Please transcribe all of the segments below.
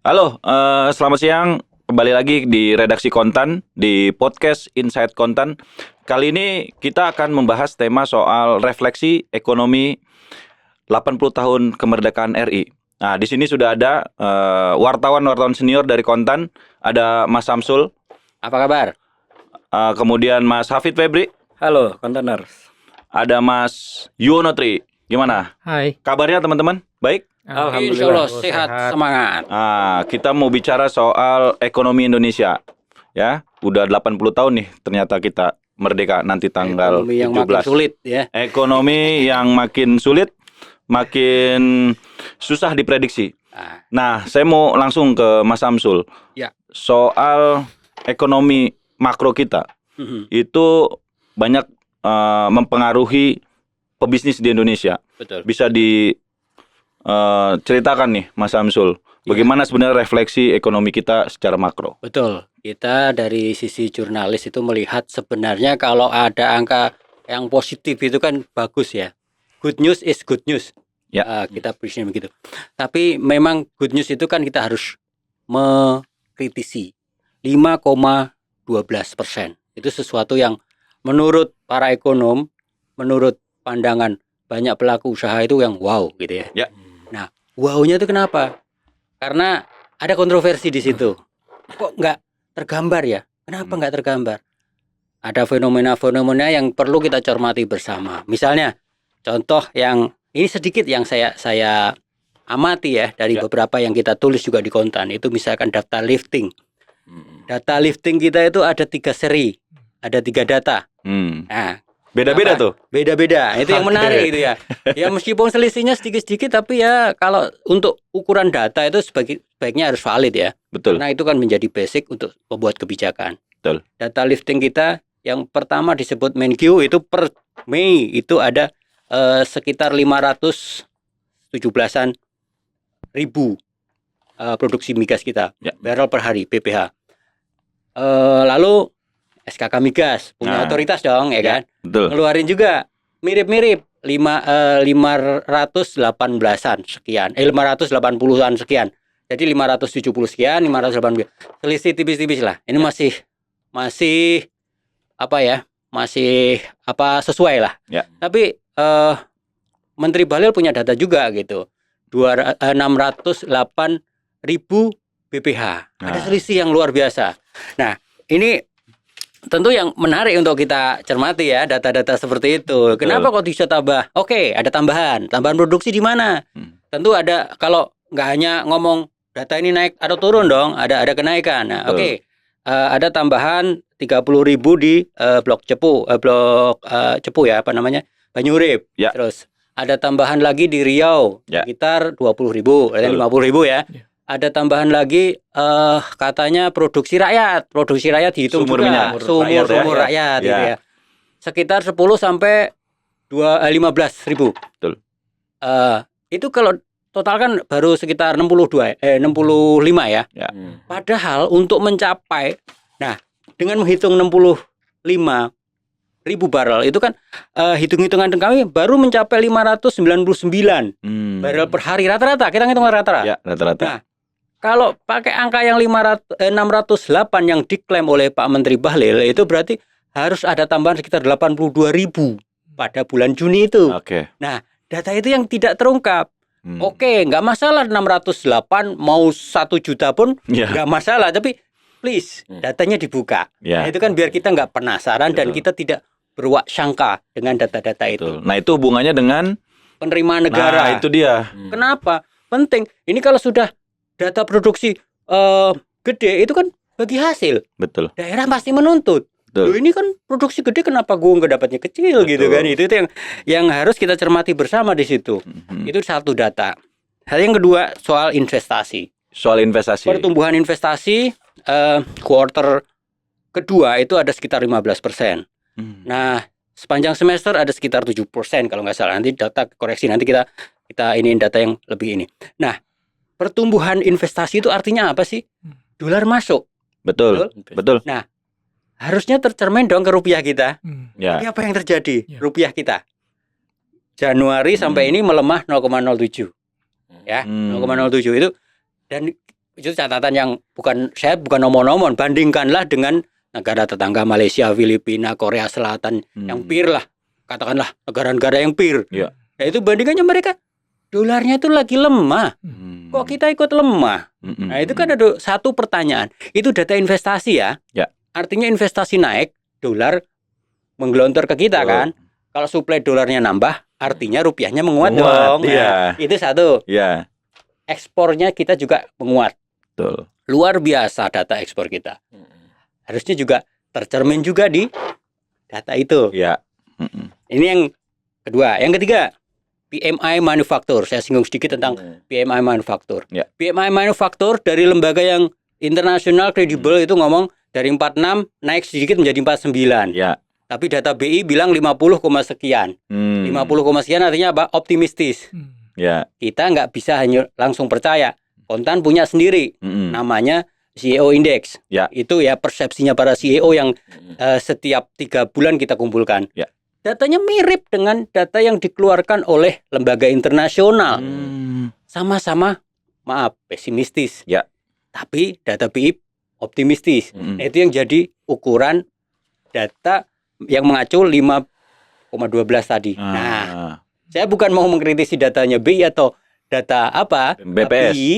Halo, selamat siang. Kembali lagi di redaksi Kontan, di podcast Insight Kontan. Kali ini kita akan membahas tema soal refleksi ekonomi 80 tahun kemerdekaan RI. Nah, di sini sudah ada wartawan-wartawan senior dari Kontan. Ada Mas Samsul, Apa kabar? kemudian Mas Hafid Febri, Halo, konteners. ada Mas Yuwonotri. Gimana Hai. kabarnya teman-teman? Baik? Insya Allah sehat, semangat. Kita mau bicara soal ekonomi Indonesia. Ya, udah 80 tahun nih ternyata kita merdeka nanti tanggal Ekonomi yang 17. makin sulit ya. Ekonomi yang makin sulit, makin susah diprediksi. Nah, saya mau langsung ke Mas Samsul. Ya. Soal ekonomi makro kita itu banyak mempengaruhi pebisnis di Indonesia. Betul. Bisa ceritakan nih Mas Samsul, bagaimana sebenarnya refleksi ekonomi kita secara makro? Betul. Kita dari sisi jurnalis itu melihat sebenarnya kalau ada angka yang positif itu kan bagus ya. Good news is good news. Ya. Kita presiden begitu. Tapi memang good news itu kan kita harus mengkritisi 5,12%. Itu sesuatu yang menurut para ekonom, menurut pandangan banyak pelaku usaha itu yang wow gitu ya. Ya. Nah, wow-nya itu kenapa? Karena ada kontroversi di situ. Kok nggak tergambar ya? Kenapa nggak tergambar? Ada fenomena-fenomena yang perlu kita cermati bersama. Misalnya, contoh yang ini sedikit yang saya amati ya dari beberapa yang kita tulis juga di Kontan. Itu misalkan data lifting. Data lifting kita itu ada 3 seri, ada 3 data. Nah, Beda-beda tuh. beda-beda. Itu yang menarik itu ya. Ya meskipun selisihnya sedikit-sedikit tapi ya kalau untuk ukuran data itu sebaiknya harus valid ya. Betul. Karena itu kan menjadi basic untuk membuat kebijakan. Betul. Data lifting kita yang pertama disebut Menkyu itu per Mei itu ada sekitar 517-an ribu produksi migas kita. Ya. Barrel per hari PPH. Lalu SKK Migas punya otoritas dong ya kan. Betul. Ngeluarin juga mirip-mirip 518-an sekian. 580-an sekian. Jadi 570 sekian, 580. Selisih tipis-tipis lah. Ini masih apa ya? Masih sesuai lah. Ya. Tapi Menteri Bahlil punya data juga gitu. 608 ribu BPH. Ada selisih yang luar biasa. Nah, ini tentu yang menarik untuk kita cermati ya data-data seperti itu. Kenapa kok bisa tambah? Oke, ada tambahan produksi di mana? Tentu ada, kalau nggak hanya ngomong data ini naik atau turun dong, ada kenaikan. Nah, oke. Ada tambahan 30.000 di blok Cepu ya, Banyurip. Ya. Terus ada tambahan lagi di Riau sekitar 20.000, 50.000 ya. Ada tambahan lagi katanya produksi rakyat dihitung Sumur juga. minyak, Sumur rakyat gitu ya. Sekitar 10 sampai 15.000. Betul. Itu kalau total kan baru sekitar 65 ya. Padahal untuk mencapai, nah dengan menghitung 65.000 barrel itu kan hitung-hitungan kami baru mencapai 599 barrel per hari rata-rata. Kita ngitung rata-rata. Ya, rata-rata. Nah, kalau pakai angka yang 608 yang diklaim oleh Pak Menteri Bahlil itu berarti harus ada tambahan sekitar 82.000 pada bulan Juni itu. Oke. Nah, data itu yang tidak terungkap. Oke, nggak masalah 608 mau 1 juta pun nggak masalah. Tapi please datanya dibuka. Nah, itu kan biar kita nggak penasaran dan kita tidak berwak sangka dengan data-data itu. Nah, itu hubungannya dengan penerimaan negara. Nah, itu dia. Kenapa? Penting. Ini kalau sudah data produksi gede itu kan bagi hasil. Betul. Daerah pasti menuntut. Loh, ini kan produksi gede, kenapa gue nggak dapatnya kecil? Betul. Gitu kan? Itu yang harus kita cermati bersama di situ. Itu satu data. Hal yang kedua soal investasi. Pertumbuhan investasi kuartal kedua itu ada sekitar 15%. Nah, sepanjang semester ada sekitar 7% kalau nggak salah. Nanti data koreksi, nanti kita iniin data yang lebih ini. Nah, pertumbuhan investasi itu artinya apa sih? Dolar masuk. Betul. Nah, harusnya tercermin dong ke rupiah kita. Ya. Tapi apa yang terjadi? Rupiah kita Januari sampai ini melemah 0,07. Ya, 0,07 itu. Dan Itu catatan yang saya bukan omong-omong, bandingkanlah dengan negara tetangga Malaysia, Filipina, Korea Selatan yang peer lah. Katakanlah negara-negara yang peer. Iya. Nah, itu bandingannya mereka dolarnya itu lagi lemah. Kok kita ikut lemah? Nah, itu kan ada satu pertanyaan. Itu data investasi ya. Ya. Artinya investasi naik, dolar menggelontor ke kita kan. Kalau suplai dolarnya nambah, artinya rupiahnya menguat dong. Iya. Nah, itu satu. Iya. Ekspornya kita juga menguat. Betul. Luar biasa data ekspor kita. Harusnya juga tercermin juga di data itu. Iya. Ini yang kedua. Yang ketiga, PMI manufaktur. Saya singgung sedikit tentang PMI manufaktur. Ya. PMI manufaktur dari lembaga yang internasional kredibel itu ngomong dari 46 naik sedikit menjadi 49. Ya. Tapi data BI bilang 50, sekian. 50, sekian artinya apa? Optimistis. Ya. Kita nggak bisa hanya langsung percaya. Kontan punya sendiri. Namanya CEO Index. Ya. Itu ya persepsinya para CEO yang setiap 3 bulan kita kumpulkan. Ya. Datanya mirip dengan data yang dikeluarkan oleh lembaga internasional. Sama-sama, maaf, pesimistis. Ya. Tapi data BI optimistis. Nah, itu yang jadi ukuran data yang mengacu 5,12 tadi. Nah, saya bukan mau mengkritisi datanya BI atau data apa, BPS. tapi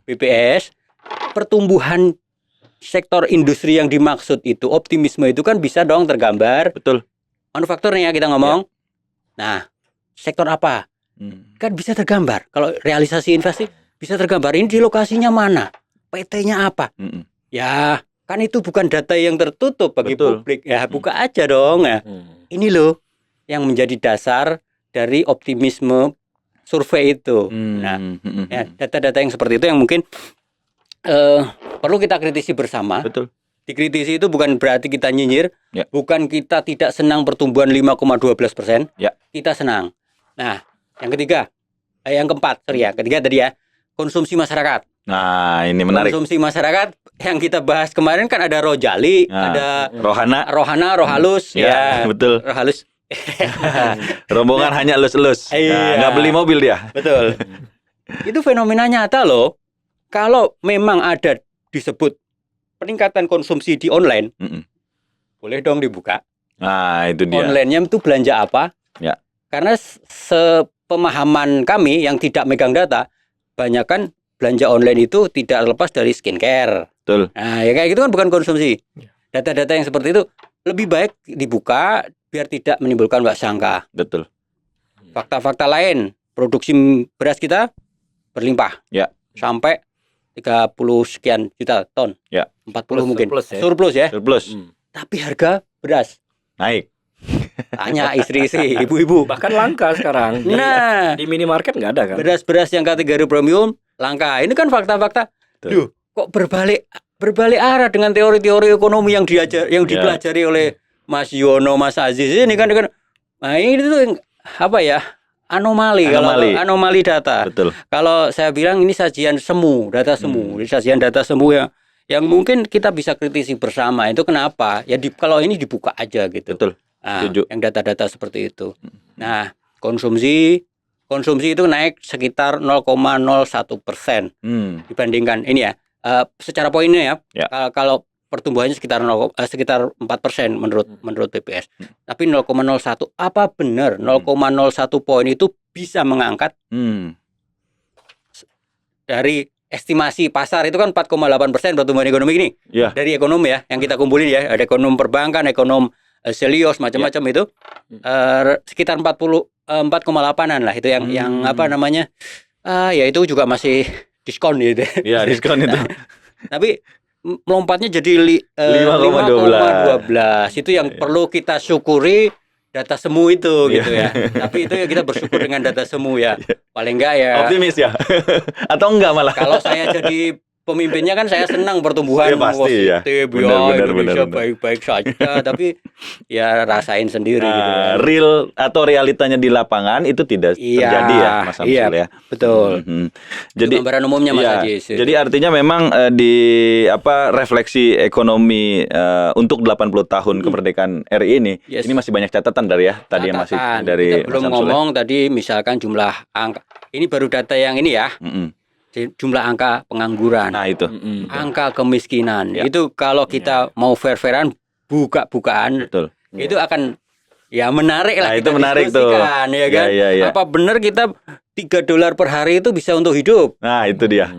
BPS, pertumbuhan sektor industri yang dimaksud itu, optimisme itu kan bisa dong tergambar. Betul. Manufakturnya kita ngomong. Nah, sektor apa? Kan bisa tergambar. Kalau realisasi investasi bisa tergambar. Ini di lokasinya mana? PT-nya apa? Ya, kan itu bukan data yang tertutup bagi publik. Ya, buka aja dong. Ya. Ini loh yang menjadi dasar dari optimisme survei itu. Nah, ya, data-data yang seperti itu yang mungkin perlu kita kritisi bersama. Betul. Dikritisi itu bukan berarti kita nyinyir, Ya. bukan kita tidak senang pertumbuhan 5,12%. Ya. Kita senang. Nah, yang ketiga, yang keempat, ketiga tadi ya, konsumsi masyarakat. Nah, ini menarik. Konsumsi masyarakat yang kita bahas kemarin kan ada Rojali, ada Rohana, Rohalus, ya, betul. Rohalus. Rombongan hanya elus-elus. Iya. Nggak beli mobil dia. Betul. Itu fenomena nyata loh. Kalau memang ada disebut peningkatan konsumsi di online, boleh dong dibuka. Nah, itu dia. Online-nya itu belanja apa? Ya. Karena sepemahaman kami yang tidak megang data, banyak kan belanja online itu tidak lepas dari skincare. Betul. Nah, ya kayak gitu kan bukan konsumsi. Data-data yang seperti itu lebih baik dibuka biar tidak menimbulkan mbak sangka. Betul. Fakta-fakta lain, produksi beras kita berlimpah. Ya. Sampai 30 sekian juta ton. Ya. 40 mungkin. Surplus ya. Surplus. Tapi harga beras Naik. tanya istri-istri, ibu-ibu. Bahkan langka sekarang. Nah, Di minimarket nggak ada kan? beras-beras yang kategori premium langka. Ini kan fakta-fakta. Duh, kok berbalik arah dengan teori-teori ekonomi yang dipelajari oleh Mas Yono, Mas Aziz ini kan. Nah, ini tuh apa ya? Anomali data. Betul. Kalau saya bilang ini sajian semu, data semu. Sajian data semu yang mungkin kita bisa kritisi bersama. Itu kenapa? Ya kalau ini dibuka aja gitu. Betul. Nah, yang data-data seperti itu. Nah, konsumsi itu naik sekitar 0,01% dibandingkan ini ya. Secara poinnya ya. Kalau pertumbuhannya sekitar 4% menurut BPS. Tapi 0,01 apa benar 0,01 poin itu bisa mengangkat dari estimasi pasar itu kan 4,8% pertumbuhan ekonomi ini. Ya. Dari ekonom ya yang kita kumpulin ya, ada ekonom perbankan, ekonom Selios macam-macam itu sekitar 4,8-an lah itu yang apa namanya? Ya itu juga masih diskon gitu. Iya, diskon itu. Tapi melompatnya jadi 5,12. Itu yang perlu kita syukuri data semu itu gitu ya. Tapi itu ya kita bersyukur dengan data semu ya. Paling enggak ya. Optimis ya. Atau enggak malah. Kalau saya jadi pemimpinnya kan saya senang pertumbuhan pasti, positif Indonesia baik-baik saja. Tapi ya rasain sendiri gitu ya. Real atau realitanya di lapangan itu tidak terjadi ya Mas Samsul ya. Betul. Jadi gambaran umumnya Mas Ajis. Jadi artinya memang di refleksi ekonomi untuk 80 tahun kemerdekaan RI ini ini masih banyak catatan dari ya tadi yang masih dari kita belum ngomong tadi misalkan jumlah angka. Ini baru data yang ini ya. jumlah angka pengangguran, Nah, itu. angka kemiskinan. Ya. Itu kalau kita mau fair-fairan buka-bukaan Betul. itu akan ya menarik lah Nah, kita itu menarik tuh. diskusikan, ya kan? Ya, ya, ya. Apa benar kita $3 per hari itu bisa untuk hidup? Nah, itu dia.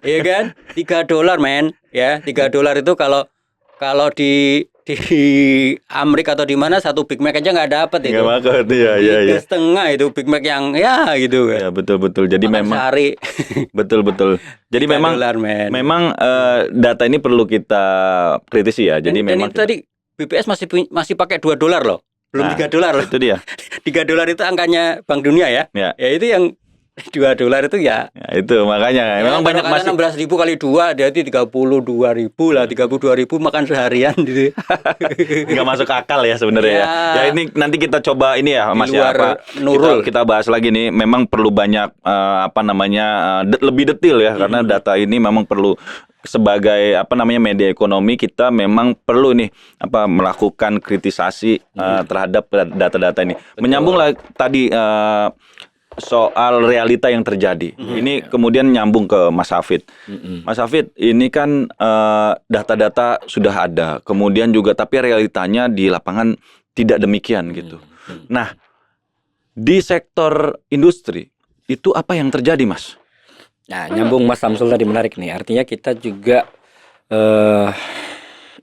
Iya kan? $3 men, ya $3 itu kalau di Amerika atau di mana satu Big Mac aja nggak dapat itu. Enggak makan. Iya, iya, iya. Setengah itu Big Mac yang ya gitu kan. Ya, betul. Jadi Makan memang sehari betul. Jadi memang $3, men. memang data ini perlu kita kritisi ya. Jadi Dan memang itu tadi BPS masih pakai $2 loh. Belum Nah, $3 loh. itu dia. $3 itu angkanya Bank Dunia ya. Ya. Ya itu yang $2 itu ya. Ya, itu makanya memang banyak masih 16.000 kali 2 jadi 32.000 lah, 32.000 makan seharian gitu. nggak masuk akal ya sebenarnya ya. Ya. Ya ini nanti kita coba ini ya Di Mas ya luar apa Nurul. kita bahas lagi nih. Memang perlu banyak apa namanya lebih detail ya karena data ini memang perlu sebagai apa namanya media ekonomi kita memang perlu nih apa melakukan kritisasi terhadap data-data ini. Menyambung lah tadi soal realita yang terjadi. Ini kemudian nyambung ke Mas Hafid. Mas Hafid, ini kan data-data sudah ada, kemudian juga tapi realitanya di lapangan tidak demikian gitu. Nah, di sektor industri itu apa yang terjadi, Mas? Nah, nyambung Mas Samsul tadi menarik nih. Artinya kita juga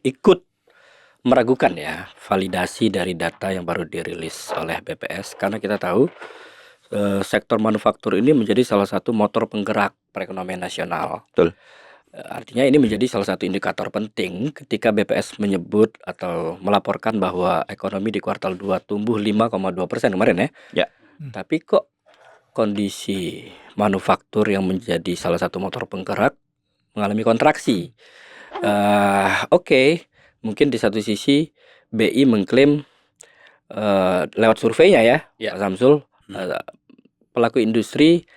ikut meragukan ya validasi dari data yang baru dirilis oleh BPS karena kita tahu sektor manufaktur ini menjadi salah satu motor penggerak perekonomian nasional. Betul. Artinya ini menjadi salah satu indikator penting ketika BPS menyebut atau melaporkan bahwa ekonomi di kuartal 2 tumbuh 5,2% kemarin ya. Ya. Tapi kok kondisi manufaktur yang menjadi salah satu motor penggerak mengalami kontraksi. Oke, mungkin di satu sisi BI mengklaim lewat surveinya ya, Pak Samsul, pelaku industri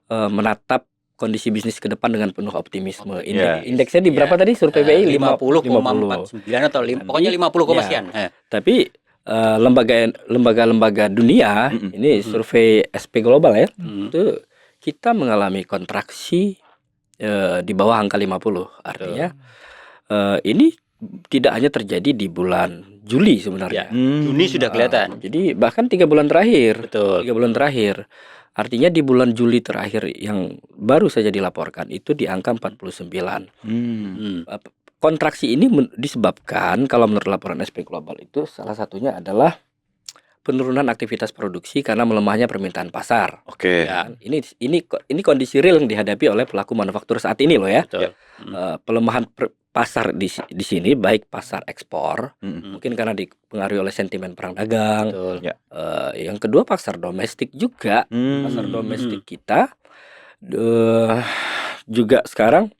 menatap kondisi bisnis ke depan dengan penuh optimisme. Indeksnya di berapa tadi survei BI? 50,49 atau pokoknya 50, sekian. Tapi lembaga-lembaga dunia ini survei SP Global ya, itu kita mengalami kontraksi di bawah angka 50. Artinya ini tidak hanya terjadi di bulan Juli sebenarnya. Juni sudah kelihatan. Jadi bahkan 3 bulan terakhir. Betul. 3 bulan terakhir. Artinya di bulan Juli terakhir yang baru saja dilaporkan itu di angka 49. Kontraksi ini disebabkan kalau menurut laporan SP Global itu salah satunya adalah penurunan aktivitas produksi karena melemahnya permintaan pasar. Oke. Ya, ini kondisi real yang dihadapi oleh pelaku manufaktur saat ini loh ya. Betul. Pelemahan pasar di sini baik pasar ekspor, mungkin karena dipengaruhi oleh sentimen perang dagang. Betul. Yang kedua pasar domestik juga. Pasar domestik kita juga sekarang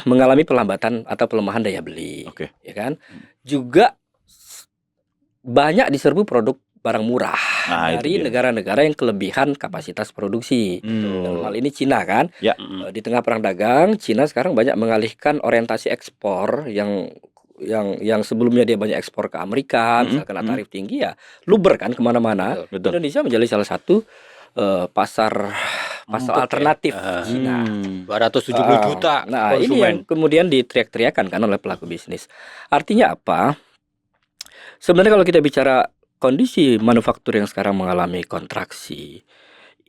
mengalami pelambatan atau pelemahan daya beli. Oke. Ya kan? Juga banyak diserbu produk barang murah dari negara-negara yang kelebihan kapasitas produksi. Dalam hal ini Cina kan. Ya. Di tengah perang dagang, Cina sekarang banyak mengalihkan orientasi ekspor yang sebelumnya dia banyak ekspor ke Amerika, misalkan kena tarif tinggi ya, luber kan kemana-mana. Betul. Indonesia menjadi salah satu pasar alternatif Cina. 270 juta Nah, ini yang konsumen. kemudian diteriak-teriakan kan oleh pelaku bisnis. Artinya apa? Sebenarnya kalau kita bicara kondisi manufaktur yang sekarang mengalami kontraksi,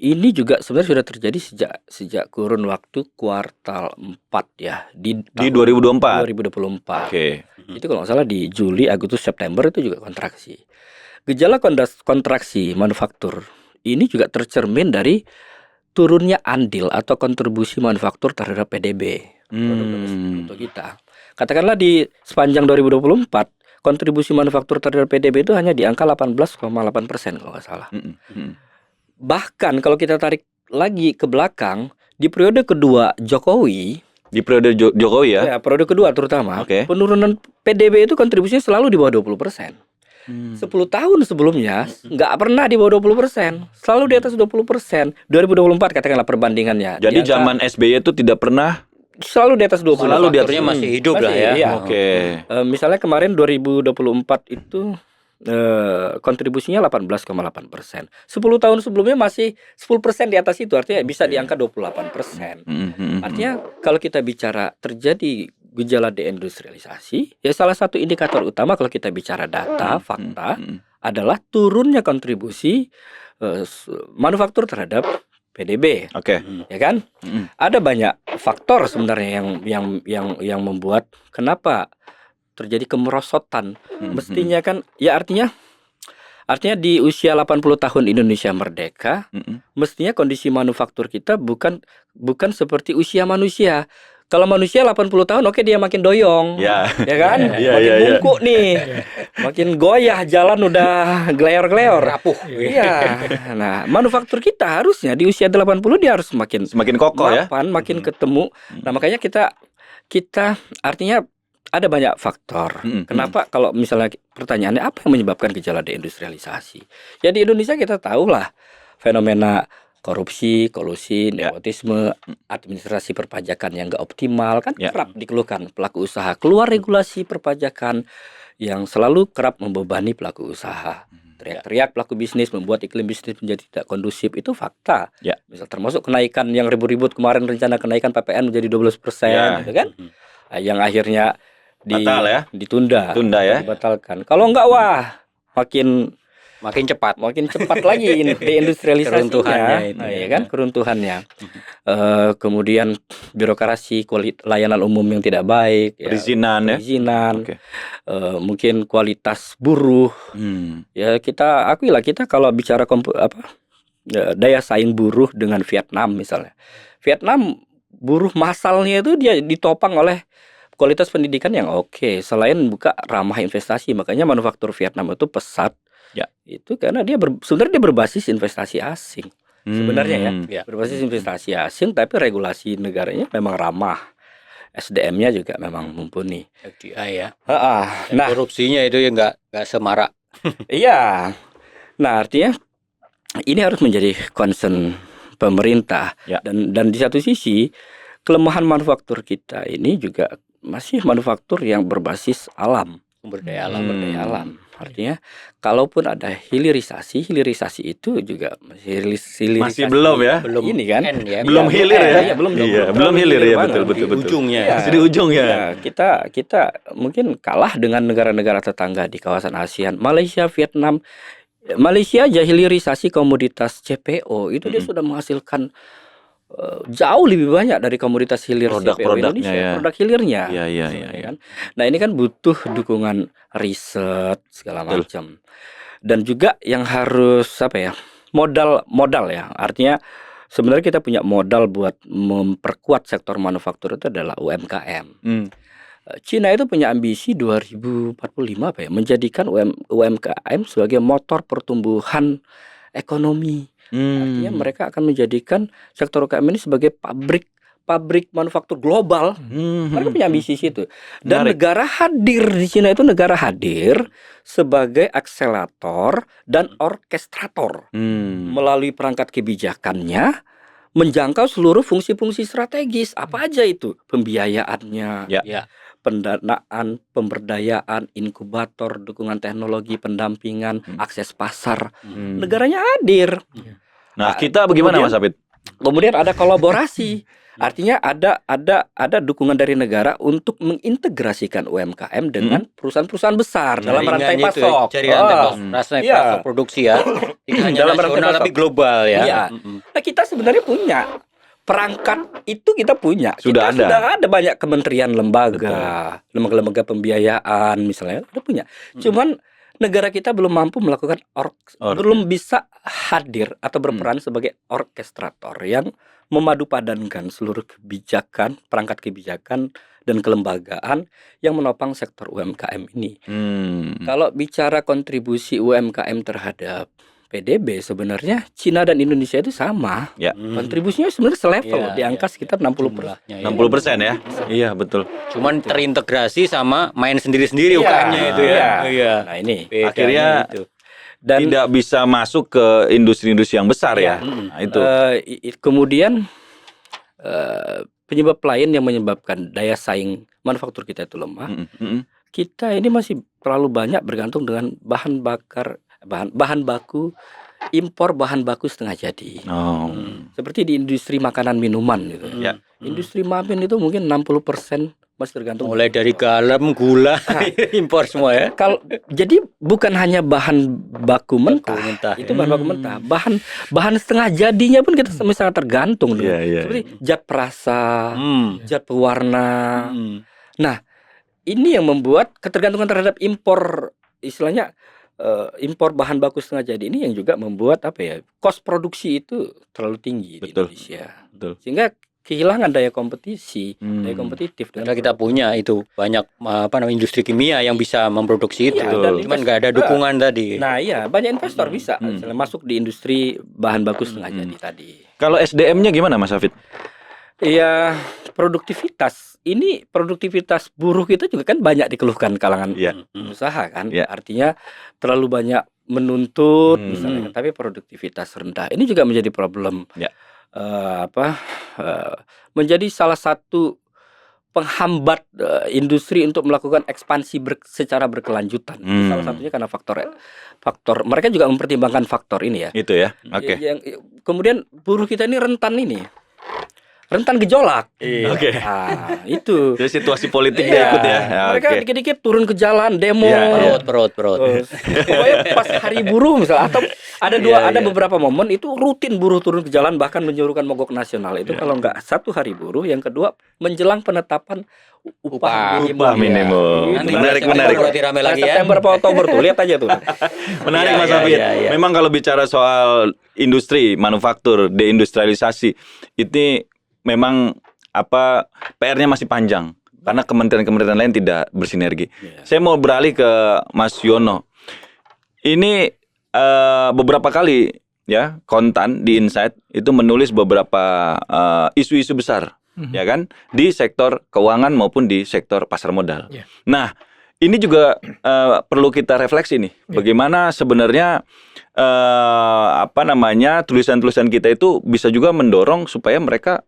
ini juga sebenarnya sudah terjadi sejak kurun waktu kuartal 4 ya di 2024. 2024. Oke. Itu kalau nggak salah di Juli, Agustus, September itu juga kontraksi. Gejala kontraksi manufaktur ini juga tercermin dari turunnya andil atau kontribusi manufaktur terhadap PDB, produk domestik bruto kita. Katakanlah di sepanjang 2024 kontribusi manufaktur terhadap PDB itu hanya di angka 18,8% kalau nggak salah. Bahkan kalau kita tarik lagi ke belakang, di periode kedua Jokowi, Di periode Jokowi ya. periode kedua terutama, Oke. penurunan PDB itu kontribusinya selalu di bawah 20%. 10 tahun sebelumnya nggak pernah di bawah 20%, selalu di atas 20%. 2024 katakanlah perbandingannya. Jadi di angka zaman SBY itu tidak pernah selalu di atas 20. Manufakturnya masih hidup lah ya. Iya. Oke. Misalnya kemarin 2024 itu kontribusinya 18,8%. 10 tahun sebelumnya masih 10% di atas itu, artinya bisa di angka 28%. Artinya kalau kita bicara terjadi gejala deindustrialisasi, ya salah satu indikator utama kalau kita bicara data, fakta adalah turunnya kontribusi manufaktur terhadap PDB. Oke. Ya kan? Ada banyak faktor sebenarnya yang membuat kenapa terjadi kemerosotan. Mestinya kan ya artinya di usia 80 tahun Indonesia merdeka, mestinya kondisi manufaktur kita bukan seperti usia manusia. Kalau manusia 80 tahun oke, dia makin doyong. Ya kan? Makin bungkuk nih. Makin goyah, jalan udah gleor-gleor. Rapuh. Iya. Nah, manufaktur kita harusnya di usia 80 dia harus semakin kokoh ya. makin ketemu. Nah, makanya kita artinya ada banyak faktor. Kenapa kalau misalnya pertanyaannya apa yang menyebabkan gejala deindustrialisasi? Ya di Indonesia kita tahulah fenomena korupsi, kolusi, nepotisme, administrasi perpajakan yang nggak optimal kan kerap dikeluhkan pelaku usaha. Keluar regulasi perpajakan yang selalu kerap membebani pelaku usaha. Teriak-teriak pelaku bisnis membuat iklim bisnis menjadi tidak kondusif, itu fakta. Misal termasuk kenaikan yang ribut-ribut kemarin, rencana kenaikan PPN menjadi 12%, gitu kan? Yang akhirnya ditunda ya. dibatalkan. Kalau enggak wah Makin cepat lagi deindustrialisasinya, keruntuhannya itu, ya kan, keruntuhannya. Kemudian birokrasi, layanan umum yang tidak baik, perizinan. mungkin kualitas buruh. Ya kita akuilah, kita kalau bicara daya saing buruh dengan Vietnam misalnya. Vietnam buruh masalnya itu dia ditopang oleh kualitas pendidikan yang oke, selain buka ramah investasi. Makanya manufaktur Vietnam itu pesat. Itu karena sebenarnya dia berbasis investasi asing. Sebenarnya berbasis investasi asing, tapi regulasi negaranya memang ramah. SDM-nya juga memang mumpuni. FDI ya. Nah, korupsinya itu ya nggak semarak. Iya. Nah, artinya ini harus menjadi concern pemerintah. Dan di satu sisi kelemahan manufaktur kita ini juga masih manufaktur yang berbasis alam. Sumber daya alam. Artinya kalaupun ada hilirisasi itu juga masih belum ya. Belum ini kan. Belum hilir ya. Belum hilir ya, betul. Ujungnya. Masih di ujung ya. Kita mungkin kalah dengan negara-negara tetangga di kawasan ASEAN. Malaysia, Vietnam. Malaysia aja hilirisasi komoditas CPO itu dia sudah menghasilkan jauh lebih banyak dari komoditas hilir CPO Indonesia, produk hilirnya. Kan? Nah, ini kan butuh dukungan riset segala macam. Dan juga yang harus modal ya. Artinya sebenarnya kita punya modal buat memperkuat sektor manufaktur itu adalah UMKM. Cina itu punya ambisi 2045 menjadikan UMKM sebagai motor pertumbuhan ekonomi. Artinya mereka akan menjadikan sektor UMKM ini sebagai pabrik manufaktur global. Mereka punya ambisi situ. Dan negara hadir di Cina itu sebagai akselerator dan orkestrator melalui perangkat kebijakannya menjangkau seluruh fungsi-fungsi strategis. Apa aja itu? Pembiayaannya, pendanaan, pemberdayaan, inkubator, dukungan teknologi, pendampingan, akses pasar. Negaranya hadir. Nah, kita bagaimana Mas Apit? Kemudian ada kolaborasi. Artinya ada dukungan dari negara untuk mengintegrasikan UMKM dengan perusahaan-perusahaan besar dalam rantai pasok. Rantai pasok produksi ya. Tidak hanya dalam nasional tapi global ya. Nah, kita sebenarnya punya perangkat itu, kita punya. Sudah ada banyak kementerian, lembaga pembiayaan misalnya, udah punya. Cuman negara kita belum mampu melakukan belum bisa hadir atau berperan sebagai orkestrator yang memadupadankan seluruh kebijakan, perangkat kebijakan dan kelembagaan yang menopang sektor UMKM ini. Kalau bicara kontribusi UMKM terhadap PDB, sebenarnya Cina dan Indonesia itu sama. Kontribusinya sebenarnya selevel, di angka sekitar 60%. 60% ya? Iya, betul. Cuman terintegrasi sama main sendiri-sendiri UMKM-nya itu ya. Nah, ini akhirnya dan tidak bisa masuk ke industri-industri yang besar ya. Nah, itu. Kemudian penyebab lain yang menyebabkan daya saing manufaktur kita itu lemah kita ini masih terlalu banyak bergantung dengan bahan baku impor bahan baku setengah jadi. Oh. Seperti di industri makanan minuman gitu. Ya. Industri mamin itu mungkin 60% masih tergantung. Mulai dari garam, gula, impor semua ya. Jadi bukan hanya bahan baku mentah, mentah, itu bahan baku mentah. Bahan setengah jadinya pun kita sangat tergantung. Iya. Seperti zat perasa, zat pewarna. Nah, ini yang membuat ketergantungan terhadap impor, istilahnya impor bahan baku setengah jadi ini yang juga membuat cost produksi itu terlalu tinggi di Indonesia. Betul. Sehingga kehilangan daya kompetisi, daya kompetitif. Karena kita punya itu banyak industri kimia yang bisa memproduksi itu, cuman nggak ada dukungan tadi. Nah iya, banyak investor bisa misalnya masuk di industri bahan baku setengah jadi tadi. Kalau SDM-nya gimana Mas Hafid? Iya, produktivitas buruh kita juga kan banyak dikeluhkan kalangan usaha kan. Artinya terlalu banyak menuntut misalnya, tapi produktivitas rendah. Ini juga menjadi problem. Menjadi salah satu penghambat industri untuk melakukan ekspansi secara berkelanjutan. Salah satunya karena faktor mereka juga mempertimbangkan faktor ini ya. Itu ya. Oke. Kemudian buruh kita ini rentan gejolak. Oke. Nah, itu. Jadi situasi politiknya ikut ya. Mereka dikit-dikit turun ke jalan demo. Perut. Pokoknya pas hari buruh misalnya, atau ada beberapa momen itu rutin buruh turun ke jalan, bahkan menyerukan mogok nasional. Itu kalau nggak satu hari buruh, yang kedua menjelang penetapan upah minimum. Nanti Menarik. Rame lagi ya. September atau Oktober tuh, lihat aja tuh. Menarik Mas Hafid. Memang kalau bicara soal industri, manufaktur, deindustrialisasi, ini memang PR-nya masih panjang karena kementerian-kementerian lain tidak bersinergi. Saya mau beralih ke Mas Yono. Ini beberapa kali ya Kontan di Insight itu menulis beberapa isu-isu besar, ya kan, di sektor keuangan maupun di sektor pasar modal. Nah, ini juga perlu kita refleksi nih, bagaimana sebenarnya tulisan-tulisan kita itu bisa juga mendorong supaya mereka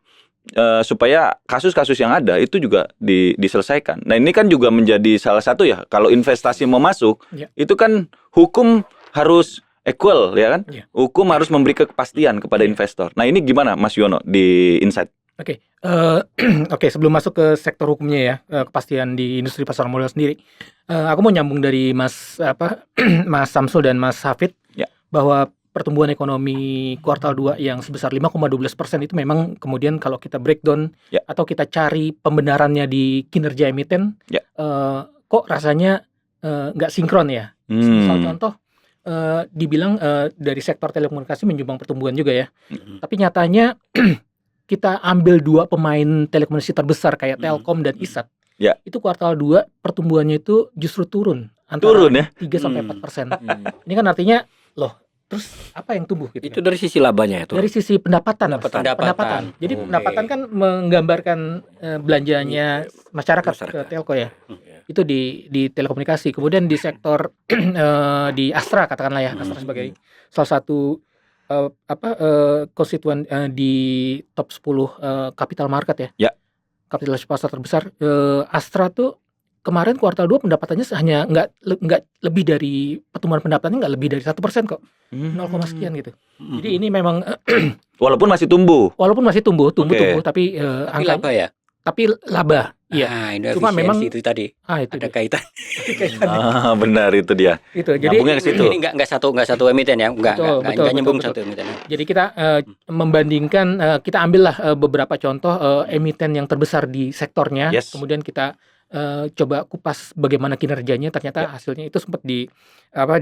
supaya kasus-kasus yang ada itu juga diselesaikan. Nah, ini kan juga menjadi salah satu ya, kalau investasi mau masuk, itu kan hukum harus equal ya kan? Hukum harus memberi kepastian kepada investor. Nah, ini gimana Mas Yono di Insight? Oke, sebelum masuk ke sektor hukumnya ya, kepastian di industri pasar modal sendiri, aku mau nyambung dari Mas Samsul dan Mas Hafid bahwa pertumbuhan ekonomi kuartal 2 yang sebesar 5,12% itu memang kemudian kalau kita breakdown atau kita cari pembenarannya di kinerja emiten, kok rasanya nggak sinkron ya. Misal contoh, dibilang dari sektor telekomunikasi menyumbang pertumbuhan juga ya. Tapi nyatanya kita ambil 2 pemain telekomunikasi terbesar kayak Telkom dan Isat. Itu kuartal 2 pertumbuhannya itu justru turun antara 3-4%. Ini kan artinya terus apa yang tumbuh gitu? Itu dari sisi labanya itu. Dari sisi pendapatan. Jadi pendapatan kan menggambarkan belanjanya masyarakat ke telco ya. Itu di telekomunikasi. Kemudian di sektor di Astra katakanlah ya, Astra sebagai salah satu konstituen di top 10 capital market ya. Kapitalisasi pasar terbesar. Astra tuh kemarin kuartal 2 pendapatannya hanya nggak lebih dari pertumbuhan pendapatannya nggak lebih dari 1% kok, 0, sekian gitu. Jadi ini memang walaupun masih tumbuh, tapi angka laba ya. Tapi laba, iya. Cuma memang itu tadi itu ada kaitan. Benar itu dia. Itu jadi ke situ. Ini nggak satu emiten ya, nggak nyambung satu emiten. Jadi kita membandingkan, kita ambillah beberapa contoh emiten yang terbesar di sektornya, kemudian kita coba kupas bagaimana kinerjanya. Ternyata hasilnya itu sempat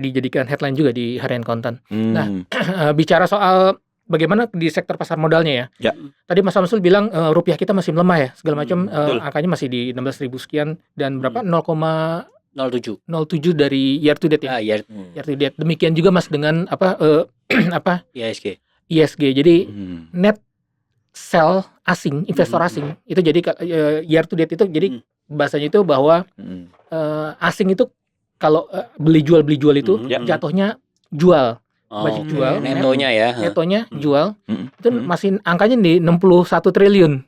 dijadikan headline juga di harian Kontan. Nah, bicara soal bagaimana di sektor pasar modalnya ya. Tadi Mas Samsul bilang rupiah kita masih melemah ya, segala macam, angkanya masih di 16.000 sekian dan berapa 0,07 dari year to date ya. Year to date. Demikian juga Mas dengan ISG. Jadi net sell asing, investor asing itu jadi year to date itu jadi bahasanya itu bahwa asing itu kalau beli jual itu jatuhnya jual, banyak jual, netonya jual, itu masih angkanya di 61 triliun.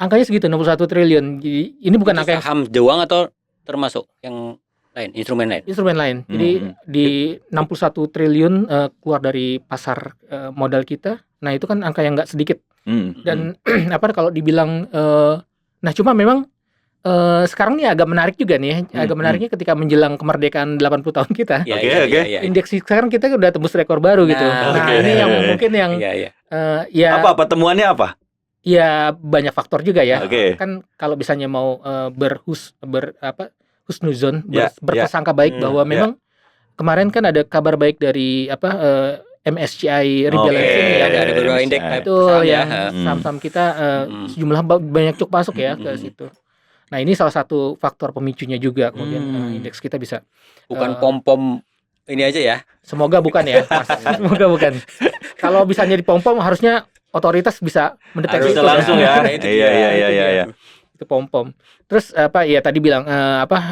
angkanya segitu 61 triliun. Jadi ini bukan Itu angka yang saham doang atau termasuk yang lain, instrumen lain? instrumen lain. Jadi di 61 triliun keluar dari pasar modal kita. Nah, itu kan angka yang nggak sedikit. Dan apa kalau dibilang nah cuma memang sekarang nih agak menarik juga nih. Agak menariknya ketika menjelang kemerdekaan 80 tahun kita. Ya, Oke, ya, oke. ya, ya. Indeks sekarang kita udah tembus rekor baru gitu. Nah, Nah, oke. ini yang mungkin yang Ya, ya. ya Apa temuannya apa? ya banyak faktor juga ya. Oke. Kan kalau misalnya mau husnuzon, Ya, berprasangka baik bahwa memang kemarin kan ada kabar baik dari MSCI rebalancing Oke. ya. Ada beberapa MSCI. indeks Itu saham ya. yang saham-saham kita sejumlah banyak cukup masuk ya ke situ. Nah, ini salah satu faktor pemicunya juga kemudian indeks kita bisa Bukan pom-pom ini aja ya. semoga bukan ya. Mas. Semoga bukan. Kalau misalnya di pom-pom harusnya otoritas bisa mendeteksi Harus itu langsung ya. Nah, itu Iya, dia. iya, iya. itu pom-pom. Terus tadi bilang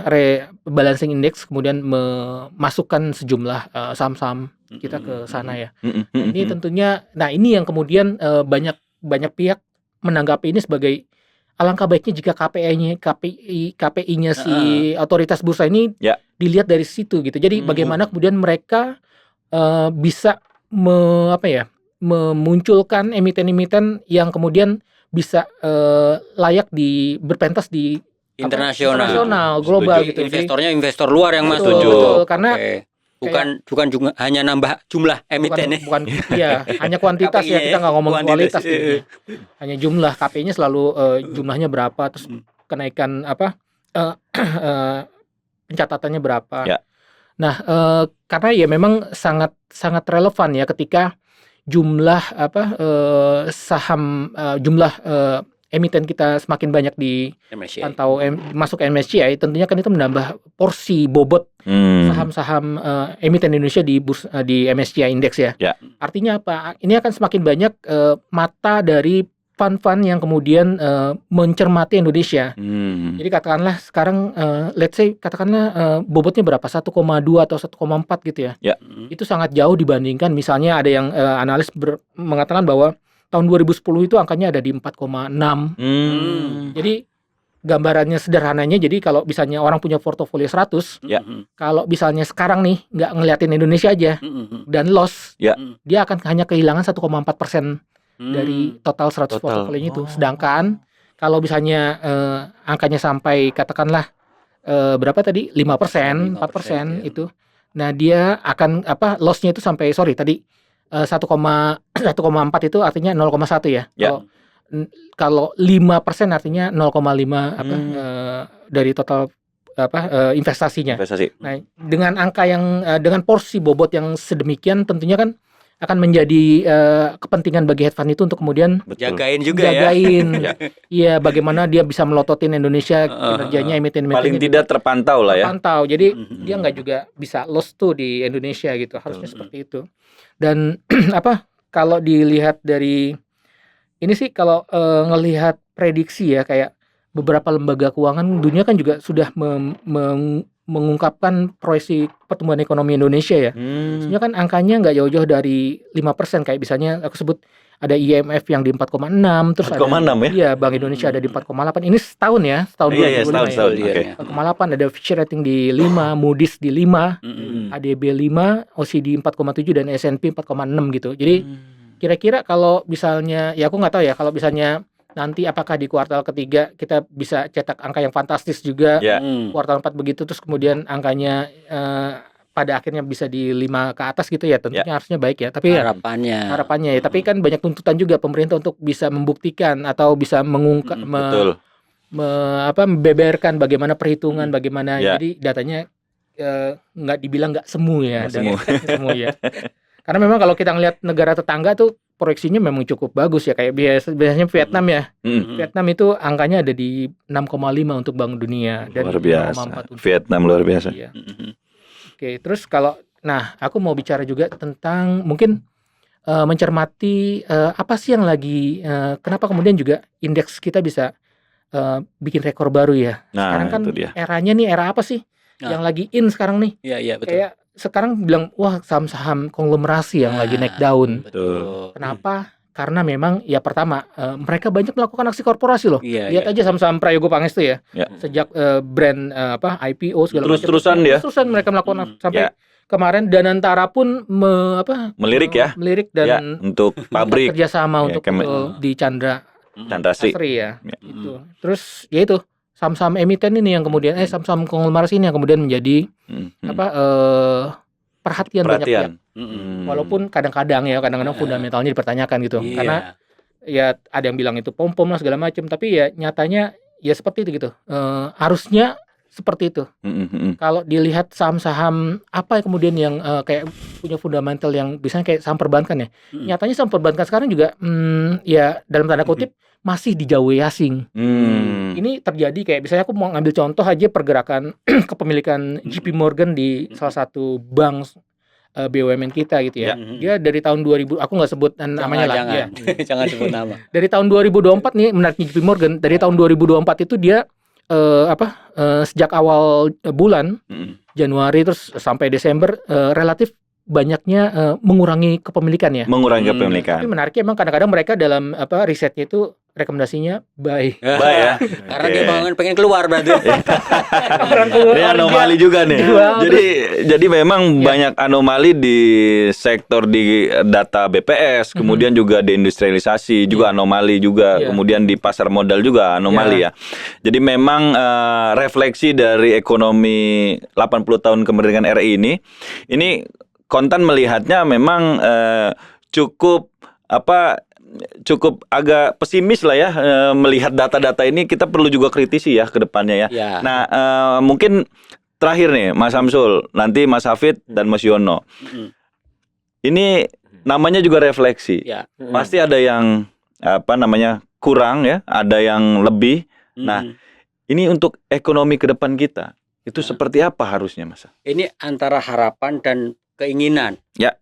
rebalancing index kemudian memasukkan sejumlah saham-saham kita ke sana ya. Ini tentunya ini yang kemudian banyak pihak menanggapi ini sebagai alangkah baiknya jika KPI-nya si otoritas bursa ini dilihat dari situ gitu. Jadi bagaimana kemudian mereka bisa memunculkan emiten-emiten yang kemudian bisa layak berpentas di internasional, global Jadi gitu. investornya investor luar yang masuk. Betul, karena bukan juga hanya nambah jumlah emiten. bukan ya, hanya kuantitas ya, kita nggak ngomong kualitas gitu. Hanya jumlah, KPI-nya selalu jumlahnya berapa, terus kenaikan pencatatannya berapa. Ya. Nah, karena ya memang sangat sangat relevan ya ketika jumlah jumlah emiten kita semakin banyak di pantau masuk MSCI, tentunya kan itu menambah porsi bobot saham-saham emiten Indonesia di MSCI Index ya. Artinya apa? Ini akan semakin banyak mata dari fund-fund yang kemudian mencermati Indonesia. Jadi katakanlah sekarang let's say katakanlah bobotnya berapa? 1,2 atau 1,4 gitu ya. Itu sangat jauh dibandingkan misalnya ada yang analis mengatakan bahwa tahun 2010 itu angkanya ada di 4,6. Jadi gambarannya sederhananya, jadi kalau misalnya orang punya portofolio 100, kalau misalnya sekarang nih nggak ngeliatin Indonesia aja dan loss, dia akan hanya kehilangan 1,4% dari total 100 portofolionya itu. Sedangkan kalau misalnya angkanya sampai katakanlah berapa tadi? 5%, 4% itu. Nah, dia akan loss-nya itu sampai 1,4 itu artinya 0,1 ya. Kalau 5% artinya 0,5 dari total investasinya. Nah, dengan angka yang dengan porsi bobot yang sedemikian tentunya kan akan menjadi kepentingan bagi hedge fund itu untuk kemudian jagain juga ya. Iya, bagaimana dia bisa melototin Indonesia kinerjanya emiten-emiten paling tidak terpantau lah ya. Terpantau. Jadi dia nggak juga bisa loss tuh di Indonesia gitu. Harusnya seperti itu. Dan kalau dilihat dari ini sih kalau ngelihat prediksi ya, kayak beberapa lembaga keuangan dunia kan juga sudah mengungkapkan proyeksi pertumbuhan ekonomi Indonesia ya. Sebenarnya kan angkanya nggak jauh-jauh dari 5%, kayak misalnya aku sebut ada IMF yang di 4,6, terus 4,6 ada ya? Iya, Bank Indonesia ada di 4,8. Ini setahun ya, setahun 2005 Iya, setahun. Oke. 4,8, ada Fitch Rating di 5, Moody's di 5, ADB 5, OCD 4,7 dan S&P 4,6 gitu. Jadi kira-kira kalau misalnya ya aku nggak tahu ya, kalau misalnya nanti apakah di kuartal ketiga kita bisa cetak angka yang fantastis juga, kuartal 4 begitu, terus kemudian angkanya pada akhirnya bisa di 5 ke atas gitu ya, tentunya harusnya baik ya. Tapi harapannya ya, tapi kan banyak tuntutan juga pemerintah untuk bisa membuktikan atau bisa mengungkap membeberkan bagaimana perhitungan, bagaimana jadi datanya nggak dibilang nggak semu ya, semu ya. Karena memang kalau kita ngelihat negara tetangga tuh proyeksinya memang cukup bagus ya, kayak biasanya Vietnam ya. Vietnam itu angkanya ada di 6,5 untuk Bank Dunia dan luar biasa. 5,4 Vietnam luar biasa. Iya. Oke, terus aku mau bicara juga tentang mungkin mencermati apa sih yang lagi kenapa kemudian juga indeks kita bisa bikin rekor baru ya. Sekarang kan eranya nih era apa sih yang lagi in sekarang nih? Iya, betul. Kayak sekarang bilang wah saham-saham konglomerasi yang lagi naik daun. Betul. Kenapa? karena memang ya pertama mereka banyak melakukan aksi korporasi loh. Iya, Lihat aja saham-saham Prayogo Pangestu ya. Ya. Sejak brand IPO segala macam. Terus-terusan dia. Terus-terusan mereka melakukan sampai Ya. kemarin Danantara pun Melirik ya. melirik Ya, dan untuk pabrik kerjasama Ya, untuk di Chandra Chandrasri. Asri ya. Ya. Itu. Terus ya itu saham-saham emiten ini yang kemudian saham-saham konglomerat ini yang kemudian menjadi perhatian banyak pihak. Walaupun kadang-kadang fundamentalnya dipertanyakan gitu. Iya. Karena ya ada yang bilang itu pom-pom lah segala macam, tapi ya nyatanya ya seperti itu gitu. Harusnya seperti itu. Kalau dilihat saham-saham apa yang kemudian yang kayak punya fundamental yang biasanya kayak saham perbankan ya. Nyatanya saham perbankan sekarang juga ya dalam tanda kutip masih dijauhi asing. Ini terjadi kayak misalnya aku mau ngambil contoh aja pergerakan kepemilikan JP Morgan di salah satu bank BUMN kita gitu ya. Dia dari tahun 2000, aku nggak sebut namanya lah. Jangan, Ya. jangan sebut nama. Dari tahun 2024 nih menariknya JP Morgan, dari tahun 2024 itu dia sejak awal bulan Januari terus sampai Desember relatif banyaknya mengurangi kepemilikannya. Mengurangi kepemilikan. Tapi menariknya emang kadang-kadang mereka dalam risetnya itu rekomendasinya buy. Baik ya. Karena dia pengen keluar berarti. Ini anomali juga nih. Jadi memang banyak anomali di sektor di data BPS, kemudian juga deindustrialisasi juga anomali juga, kemudian di pasar modal juga anomali ya. Jadi memang refleksi dari ekonomi 80 tahun kemerdekaan RI ini Kontan melihatnya memang cukup agak pesimis lah ya, melihat data-data ini. Kita perlu juga kritisi ya ke depannya ya. Nah, mungkin terakhir nih Mas Samsul, nanti Mas Hafid dan Mas Yono. Ini namanya juga refleksi. Pasti ada yang kurang ya, ada yang lebih. Nah, ini untuk ekonomi ke depan kita itu seperti apa harusnya, Mas? Ini antara harapan dan keinginan. Ya.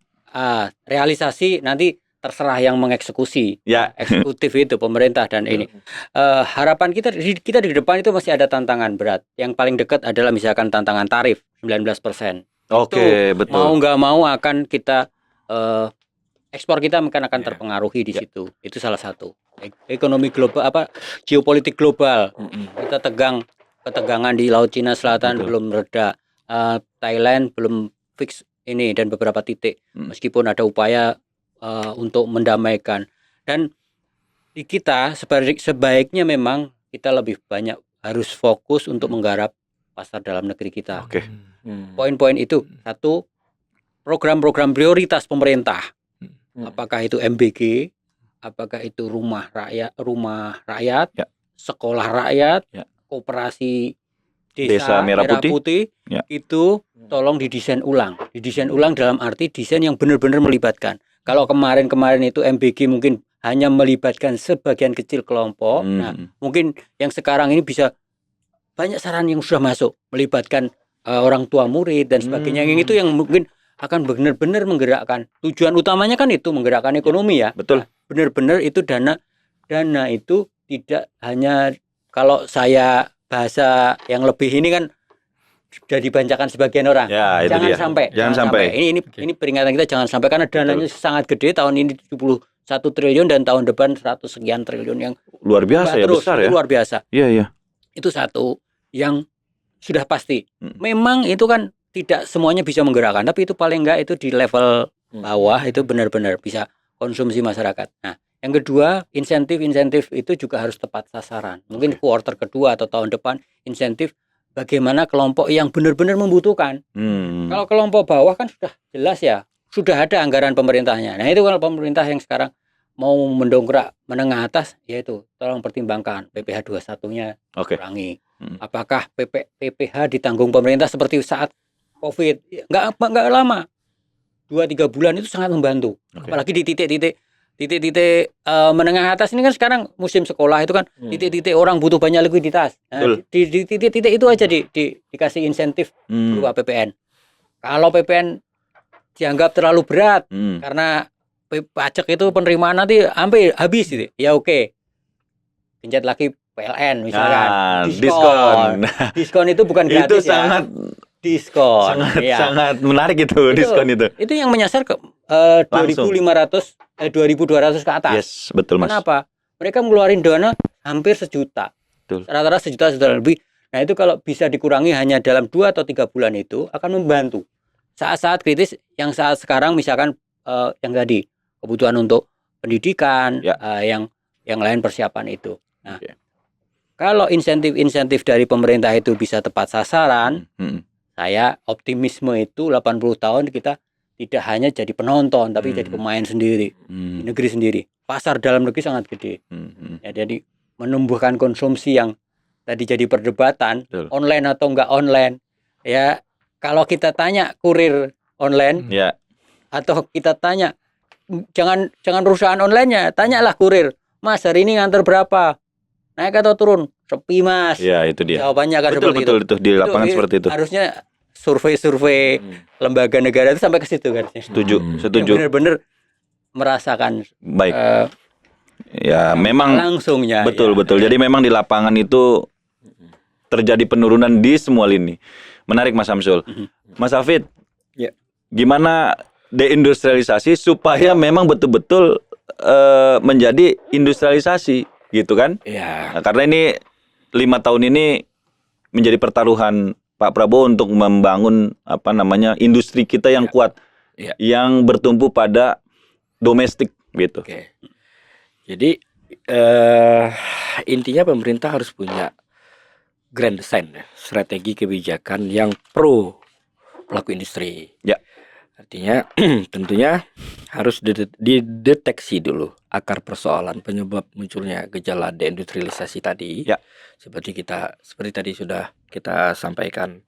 Realisasi nanti terserah yang mengeksekusi. Ya. Eksekutif itu pemerintah dan ini. Harapan kita di depan itu masih ada tantangan berat. Yang paling dekat adalah misalkan tantangan tarif 19%. Oke, betul. Mau nggak mau akan kita ekspor kita akan terpengaruhi di situ. Itu salah satu. Ekonomi global geopolitik global. Kita ketegangan di Laut Cina Selatan belum reda. Thailand belum fix ini dan beberapa titik. Meskipun ada upaya untuk mendamaikan. Dan di kita sebaiknya memang kita lebih banyak harus fokus untuk menggarap pasar dalam negeri kita. Oke. Poin-poin itu, satu, program-program prioritas pemerintah. Apakah itu MBG, apakah itu rumah rakyat, sekolah rakyat, koperasi desa Merah Putih itu tolong didesain ulang. Didesain ulang dalam arti desain yang benar-benar melibatkan. Kalau kemarin itu MBG mungkin hanya melibatkan sebagian kecil kelompok. Nah, mungkin yang sekarang ini bisa banyak saran yang sudah masuk, melibatkan orang tua murid dan sebagainya. Yang itu yang mungkin akan benar-benar menggerakkan. Tujuan utamanya kan itu menggerakkan ekonomi ya. Betul. Nah, benar-benar itu dana itu tidak hanya, kalau saya bahasa yang lebih ini kan sudah dibancakan sebagian orang. Ya, itu Jangan dia. sampai. Jangan sampai. Ini peringatan kita, jangan sampai, karena dananya sangat gede. Tahun ini 71 triliun dan tahun depan 100 sekian triliun yang luar biasa ya, terus, besar ya. Luar biasa. Iya. Itu satu yang sudah pasti. Memang itu kan tidak semuanya bisa menggerakkan, tapi itu paling enggak itu di level bawah itu benar-benar bisa konsumsi masyarakat. Nah, yang kedua, insentif itu juga harus tepat sasaran. Mungkin kuartal kedua atau tahun depan insentif bagaimana kelompok yang benar-benar membutuhkan. Kalau kelompok bawah kan sudah jelas ya, sudah ada anggaran pemerintahnya. Nah, itu kalau pemerintah yang sekarang mau mendongkrak menengah atas, yaitu tolong pertimbangkan PPh 21-nya kurangi. Apakah PPh ditanggung pemerintah seperti saat COVID? Enggak lama. 2-3 bulan itu sangat membantu. Apalagi di titik-titik menengah atas ini kan sekarang musim sekolah itu kan titik-titik orang butuh banyak likuiditas. Nah, di titik-titik itu aja dikasih insentif berupa PPN. Kalau PPN dianggap terlalu berat karena pajak itu penerimaan nanti sampai habis gitu. Ya oke. Pencet lagi PLN misalkan. Diskon. Diskon itu bukan gratis itu sangat diskon. Sangat menarik itu diskon itu. Itu yang menyasar ke Langsung. 2.200 ke atas. Yes, betul Mas. Kenapa? Mereka ngeluarin dana hampir 1 juta. Betul. Rata-rata 1 juta lebih. Nah, itu kalau bisa dikurangi hanya dalam 2 atau 3 bulan itu akan membantu. Saat-saat kritis yang saat sekarang misalkan yang tadi kebutuhan untuk pendidikan, Ya. yang lain persiapan itu. Nah, Oke. kalau insentif-insentif dari pemerintah itu bisa tepat sasaran, saya optimisme itu 80 tahun kita tidak hanya jadi penonton tapi jadi pemain sendiri di negeri sendiri. Pasar dalam negeri sangat gede. Ya, jadi menumbuhkan konsumsi yang tadi jadi perdebatan, Betul. online atau enggak online. Ya, kalau kita tanya kurir online Ya. atau kita tanya jangan perusahaan online-nya, tanyalah kurir. Mas, hari ini nganter berapa? Naik atau turun? Sepi, Mas. Ya, itu dia. Jawabannya kan Betul seperti betul itu. itu di lapangan Itu seperti itu. Harusnya survei-survei lembaga negara itu sampai ke situ kan. Setuju, setuju. Benar-benar merasakan Baik. Ya, memang langsungnya. betul ya. betul. Jadi memang di lapangan itu terjadi penurunan di semua lini. Menarik Mas Samsul. Mas Hafid. Ya. Gimana deindustrialisasi supaya memang betul-betul menjadi industrialisasi gitu kan? Ya. Nah, karena ini 5 tahun ini menjadi pertaruhan Pak Prabowo untuk membangun industri kita yang kuat, Ya. yang bertumpu pada domestik gitu. Oke. Jadi intinya pemerintah harus punya grand design, strategi kebijakan yang pro pelaku industri. Ya. Artinya tentunya harus dideteksi dulu akar persoalan penyebab munculnya gejala deindustrialisasi tadi. Ya. Seperti tadi sudah kita sampaikan,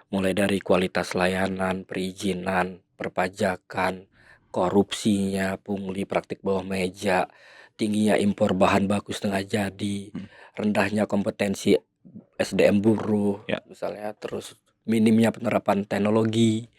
mulai dari kualitas layanan, perizinan, perpajakan, korupsinya, pungli, praktik bawah meja, tingginya impor bahan baku setengah jadi, rendahnya kompetensi SDM buruh, Ya. misalnya, terus minimnya penerapan teknologi.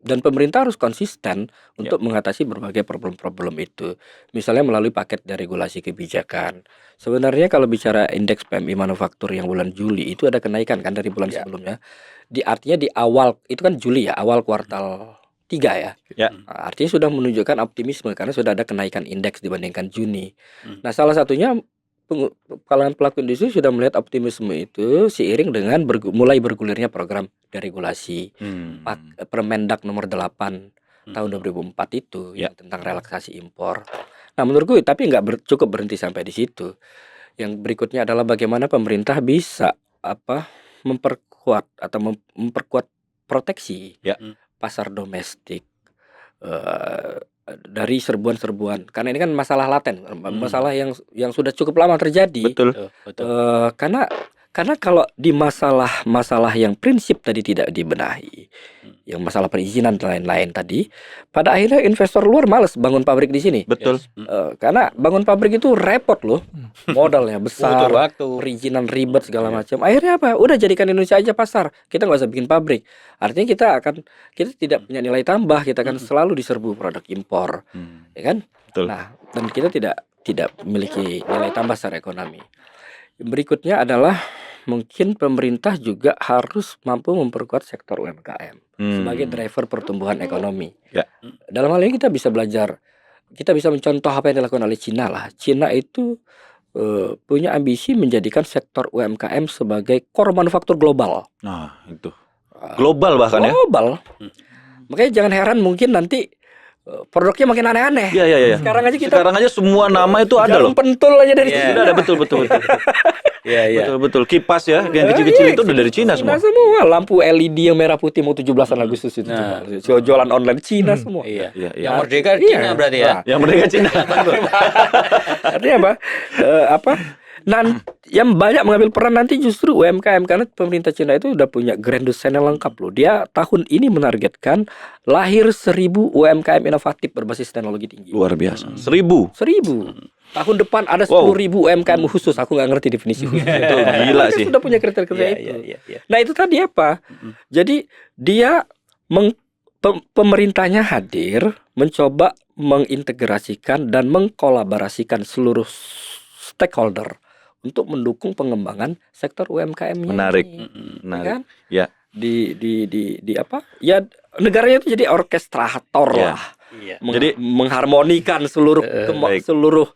Dan pemerintah harus konsisten untuk mengatasi berbagai problem-problem itu. Misalnya melalui paket deregulasi kebijakan. Sebenarnya kalau bicara indeks PMI manufaktur yang bulan Juli itu ada kenaikan kan dari bulan sebelumnya. Artinya di awal itu kan Juli ya, awal kuartal 3 ya. Ya. Artinya sudah menunjukkan optimisme karena sudah ada kenaikan indeks dibandingkan Juni. Nah, salah satunya kalangan pelaku industri sudah melihat optimisme itu seiring dengan mulai bergulirnya program deregulasi. Permendak nomor 8 tahun 2004 itu yang tentang relaksasi impor. Nah, menurutku tapi nggak cukup berhenti sampai di situ. Yang berikutnya adalah bagaimana pemerintah bisa memperkuat proteksi pasar domestik dari serbuan-serbuan, karena ini kan masalah laten, masalah yang sudah cukup lama terjadi. Betul. Karena kalau di masalah yang prinsip tadi tidak dibenahi, yang masalah perizinan dan lain-lain tadi, pada akhirnya investor luar malas bangun pabrik di sini. Betul. Karena bangun pabrik itu repot loh, modalnya besar, Butuh waktu. perizinan ribet segala macam. Akhirnya apa? Udah jadikan Indonesia aja pasar, kita nggak usah bikin pabrik. Artinya kita tidak punya nilai tambah, kita akan selalu diserbu produk impor, ya kan? Betul. Nah, dan kita tidak memiliki nilai tambah secara ekonomi. Berikutnya adalah mungkin pemerintah juga harus mampu memperkuat sektor UMKM sebagai driver pertumbuhan ekonomi. Ya. Dalam hal ini kita bisa belajar, kita bisa mencontoh apa yang dilakukan oleh Cina lah. Cina itu punya ambisi menjadikan sektor UMKM sebagai core manufaktur global. Nah, itu. Global bahkan ya. Global. Makanya jangan heran mungkin nanti produknya makin aneh-aneh. Iya. Sekarang aja semua nama itu ada loh. jarum pentul aja dari Iya. Cina. Ada betul. Iya. Betul. Kipas ya, yang kecil-kecil itu udah dari Cina semua. Lampu LED yang merah putih mau 17-an Agustus itu Nah. cuma jualan online Cina semua. Iya. Iya. Yang merdeka Cina berarti ya. Yang mereka Cina. Artinya apa? Yang banyak mengambil peran nanti justru UMKM, karena pemerintah Cina itu udah punya grand design yang lengkap loh. Dia tahun ini menargetkan lahir 1.000 UMKM inovatif berbasis teknologi tinggi. Luar biasa. 1.000. 1.000. Tahun depan ada 10.000 UMKM khusus. Aku nggak ngerti definisi khusus. Itu gila Mereka sih. sudah punya kriteria itu. Iya. Nah, itu tadi apa? Jadi dia pemerintahnya hadir mencoba mengintegrasikan dan mengkolaborasikan seluruh stakeholder untuk mendukung pengembangan sektor UMKM-nya. Menarik. ini. Menarik. Kan? Ya. di apa? Ya negaranya itu jadi orkestrator Ya. lah. Iya. Jadi- mengharmonikan seluruh baik. seluruh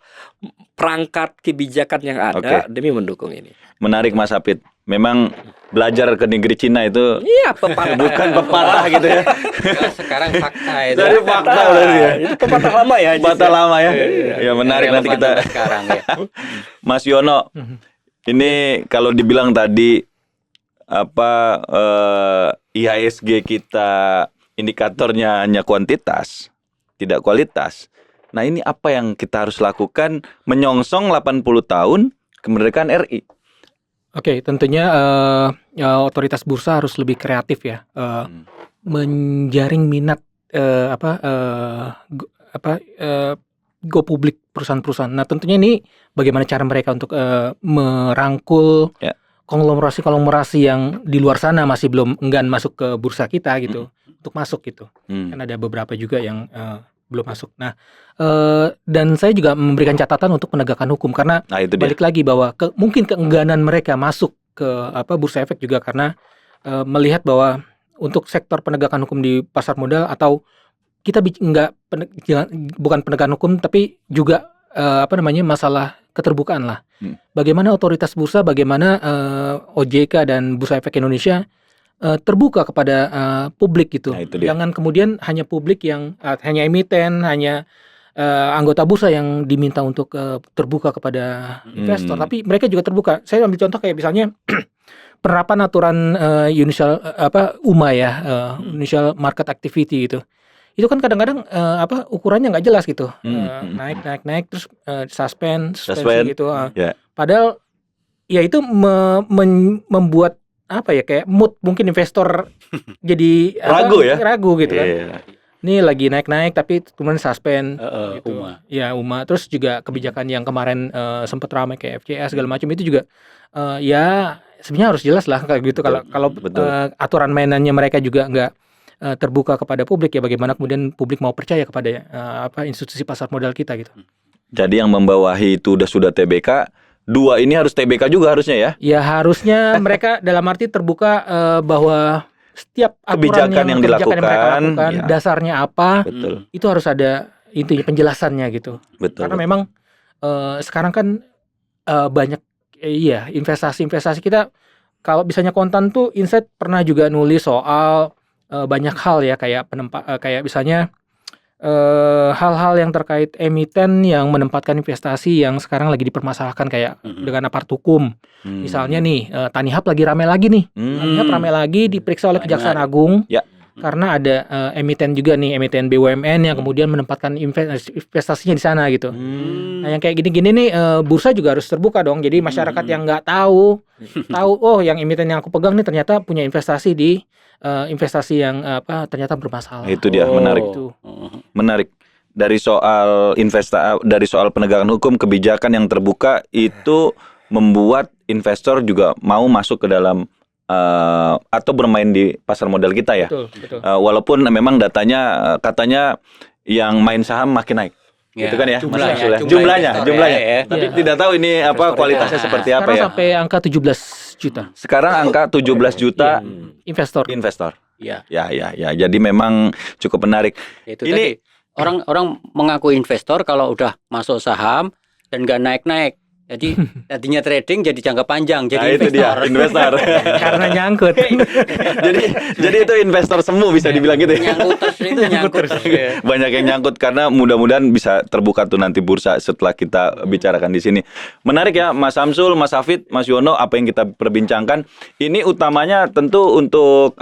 perangkat kebijakan yang ada Oke. demi mendukung ini. Menarik Mas Hafid. Memang belajar ke negeri Cina itu Iya, pepatah. bukan pepatah gitu ya. Nah, sekarang fakta itu. Dari fakta berarti ya. Itu pepatah lama ya. Jis, Pepatah ya? lama ya. Ya menarik nanti Relevan kita sampai sekarang ya. Mas Yono. Ini kalau dibilang tadi apa IHSG kita indikatornya hanya kuantitas, tidak kualitas. Nah, ini apa yang kita harus lakukan menyongsong 80 tahun kemerdekaan RI? Oke, tentunya otoritas bursa harus lebih kreatif ya, menjaring minat go publik perusahaan-perusahaan. Nah, tentunya ini bagaimana cara mereka untuk merangkul Ya. konglomerasi yang di luar sana masih belum enggan masuk ke bursa kita gitu, untuk masuk gitu. Kan ada beberapa juga yang belum masuk. Nah, dan saya juga memberikan catatan untuk penegakan hukum karena Nah, itu dia. balik lagi bahwa mungkin keengganan mereka masuk ke bursa efek juga karena melihat bahwa untuk sektor penegakan hukum di pasar modal atau kita bukan penegakan hukum tapi juga masalah keterbukaan lah. Bagaimana otoritas bursa, bagaimana OJK dan Bursa Efek Indonesia terbuka kepada publik gitu. Nah, itu dia. Jangan kemudian hanya publik yang hanya emiten, hanya anggota bursa yang diminta untuk terbuka kepada investor, tapi mereka juga terbuka. Saya ambil contoh kayak misalnya penerapan aturan UMA ya, Initial Market Activity gitu. Itu kan kadang-kadang ukurannya nggak jelas gitu, naik terus suspensi gitu. Ya. Padahal ya itu membuat kayak mood mungkin investor jadi ragu gitu kan. Iya. Ini lagi naik tapi kemudian suspend gitu. UMA. Ya UMA. Terus juga kebijakan yang kemarin sempat ramai kayak FCS segala macam itu juga ya sebenarnya harus jelas lah kayak gitu. Kalau aturan mainannya mereka juga nggak terbuka kepada publik, ya bagaimana kemudian publik mau percaya kepada institusi pasar modal kita gitu. Jadi yang membawahi itu sudah TBK, dua ini harus TBK juga harusnya ya. Ya harusnya mereka dalam arti terbuka bahwa setiap aturan Kebijakan yang mereka dilakukan, lakukan, ya. dasarnya apa, Betul. itu harus ada intinya penjelasannya gitu. Betul. Karena memang sekarang kan banyak investasi kita. Kalau misalnya Kontan tuh Insight pernah juga nulis soal banyak hal ya, kayak kayak misalnya hal-hal yang terkait emiten yang menempatkan investasi yang sekarang lagi dipermasalahkan kayak dengan aparat hukum. Misalnya nih Tanihub lagi rame lagi nih. Tanihub rame lagi diperiksa oleh Kejaksaan Agung. Ya. Karena ada emiten juga nih, emiten BUMN yang kemudian menempatkan investasinya di sana gitu. Nah, yang kayak gini-gini nih bursa juga harus terbuka dong. Jadi masyarakat yang nggak tahu oh yang emiten yang aku pegang nih ternyata punya investasi di investasi yang ternyata bermasalah. Itu dia, menarik. Itu. Menarik. Dari soal penegakan hukum, kebijakan yang terbuka itu membuat investor juga mau masuk ke dalam atau bermain di pasar modal kita ya. Betul. Walaupun memang datanya katanya yang main saham makin naik. Ya, Gitu kan ya, jumlahnya, Mas Amsul ya? jumlah Jumlahnya. investor ya. Tapi Iya. tidak tahu ini apa Investor kualitasnya kita. seperti apa Sekarang ya. sampai angka 17 juta Sekarang angka 17 juta investor. investor. Ya, Ya. Jadi memang cukup menarik. itu Ini- tadi. Orang mengaku investor kalau udah masuk saham dan nggak naik-naik. Jadi tadinya trading jadi jangka panjang, Nah, jadi itu dia, investor. Karena nyangkut. jadi itu investor semu bisa dibilang gitu ya. nyangkut terus. Ya. Banyak yang nyangkut karena mudah-mudahan bisa terbuka tuh nanti bursa setelah kita bicarakan di sini. Menarik ya Mas Samsul, Mas Hafid, Mas Yono, apa yang kita perbincangkan ini utamanya tentu untuk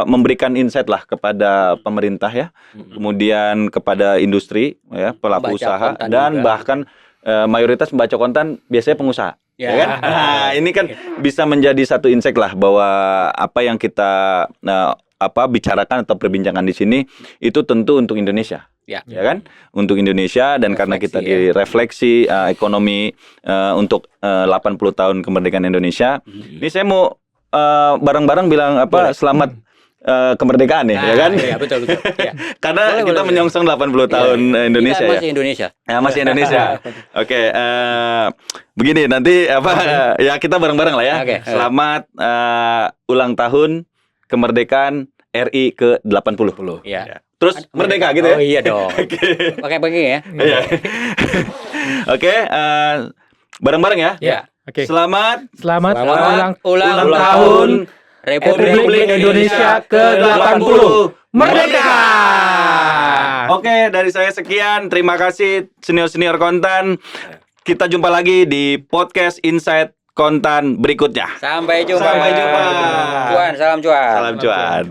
memberikan insight lah kepada pemerintah ya, kemudian kepada industri ya, pelaku Membaca usaha konten dan juga. bahkan mayoritas membaca konten biasanya pengusaha. Ya. Ya kan? Nah, ini kan bisa menjadi satu insight lah bahwa apa yang kita bicarakan atau perbincangan di sini itu tentu untuk Indonesia. Ya. Ya kan? Untuk Indonesia dan karena kita Refleksi, direfleksi ekonomi untuk 80 tahun kemerdekaan Indonesia. Ini saya mau bareng-bareng bilang selamat kemerdekaan ya, ya kan? Iya, betul. Ya. Karena Boleh, kita boleh. menyongsong 80 tahun Indonesia Kita ya. masih Indonesia. Ya, masih Indonesia. Oke, begini nanti ya kita bareng-bareng lah ya. Oke. Selamat ulang tahun kemerdekaan RI ke-80. Ya. Terus merdeka gitu ya? Oh iya dong. Oke. Pakai ya. Iya. Oke, bareng-bareng ya. Ya. Oke. Selamat Selamat Selamat ulang ulang tahun Republik Indonesia ke-80. Merdeka! Oke, dari saya sekian. Terima kasih senior-senior kontan. Kita jumpa lagi di podcast Insight Kontan berikutnya. Sampai jumpa. Sampai jumpa. Cuan, salam cuan. Salam cuan.